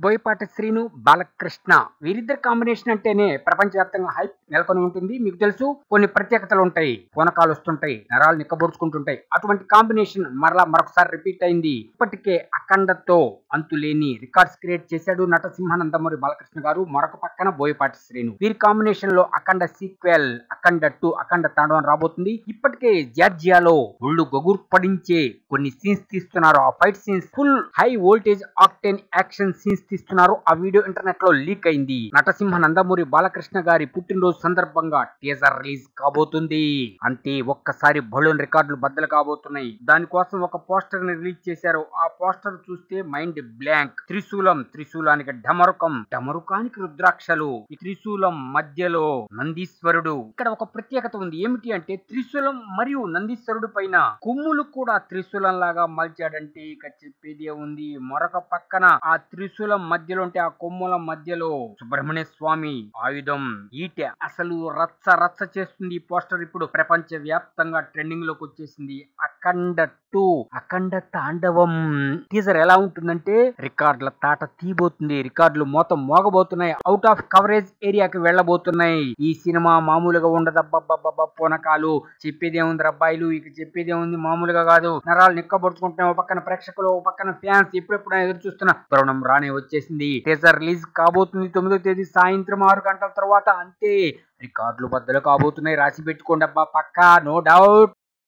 బోయపాటి శ్రీను, బాలకృష్ణ వీరిద్దరి కాంబినేషన్ అంటేనే ప్రపంచవ్యాప్తంగా హైప్ నెలకొని ఉంటుంది. మీకు తెలుసు కొన్ని ప్రత్యేకతలు ఉంటాయి. పూనకాలు వస్తుంటాయి, నరాలు నిక్కబొడుచుకుంటుంటాయి. అటువంటి కాంబినేషన్ మరొకసారి రిపీట్ అయింది. ఇప్పటికే అఖండతో అంతులేని రికార్డ్స్ క్రియేట్ చేశాడు నటసింహ నందమూరి బాలకృష్ణ గారు. మరొక పక్కన బోయపాటి శ్రీను. వీరి కాంబినేషన్ లో అఖండ సీక్వెల్ అఖండ 2 అఖండ తాండవం రాబోతుంది. ఇప్పటికే జార్జియాలో ఒళ్ళు గొగుర్పడించే కొన్ని సీన్స్ తీస్తున్నారు. ఆ fight scenes full high voltage octane action scenes తీస్తున్నారు. ఆ వీడియో ఇంటర్నెట్ లో లీక్ అయింది. నటసింహ నందమూరి బాలకృష్ణ గారి పుట్టినరోజు సందర్భంగా టీజర్ రిలీజ్ కాబోతుంది. అంటే ఒక్కసారి బలూన్ రికార్డులు బద్దలు కాబోతున్నాయి. దానికోసం ఒక పోస్టర్ ని రిలీజ్ చేశారు. ఆ పోస్టర్ చూస్తే మైండ్ బ్లాంక్. త్రిశూలానికి డమరుకానికి రుద్రాక్షలు, ఈ త్రిశూలం మధ్యలో నందీశ్వరుడు. ఇక్కడ ఒక ప్రత్యేకత ఉంది. ఏమిటి అంటే త్రిశూలం మరియు నందీశ్వరుడు పైన కొమ్ములు కూడా త్రిశూలం లాగా మలిచాడంటే ఇక చెప్పేదే ఉంది. మరొక పక్కన ఆ త్రిశూలం మధ్యలో ఉంటే ఆ కొమ్ముల మధ్యలో సుబ్రహ్మణ్య స్వామి ఆయుధం ఈటె. అసలు రచ్చ చేస్తుంది ఈ పోస్టర్. ఇప్పుడు ప్రపంచ వ్యాప్తంగా ట్రెండింగ్ లోకి వచ్చేసింది. అఖండ 2 అఖండ తాండవం టీజర్ ఎలా ఉంటుందంటే రికార్డుల తాట తీయబోతుంది. రికార్డులు మొత్తం మోగబోతున్నాయి. అవుట్ ఆఫ్ కవరేజ్ ఏరియాకి వెళ్ళబోతున్నాయి. ఈ సినిమా మామూలుగా ఉండదబ్బబ్బబ్బ పూనకాలు. చెప్పేదేముంది అబ్బాయిలు, ఇక చెప్పేదేముంది మామూలుగా కాదు. నరాలు నిక్కబొడుచుకుంటున్నాయి. ఒక పక్కన ప్రేక్షకులు, ఒక పక్కన ఫ్యాన్స్ ఎప్పుడెప్పుడు ఎదురు చూస్తున్న తరుణం రానే వచ్చేసింది. టీజర్ రిలీజ్ కాబోతుంది 9వ తేదీ సాయంత్రం 6 గంటల తర్వాత. అంతే రికార్డులు బద్దలు కాబోతున్నాయి. రాసి పెట్టుకోండి అబ్బా, పక్కా నో డౌట్.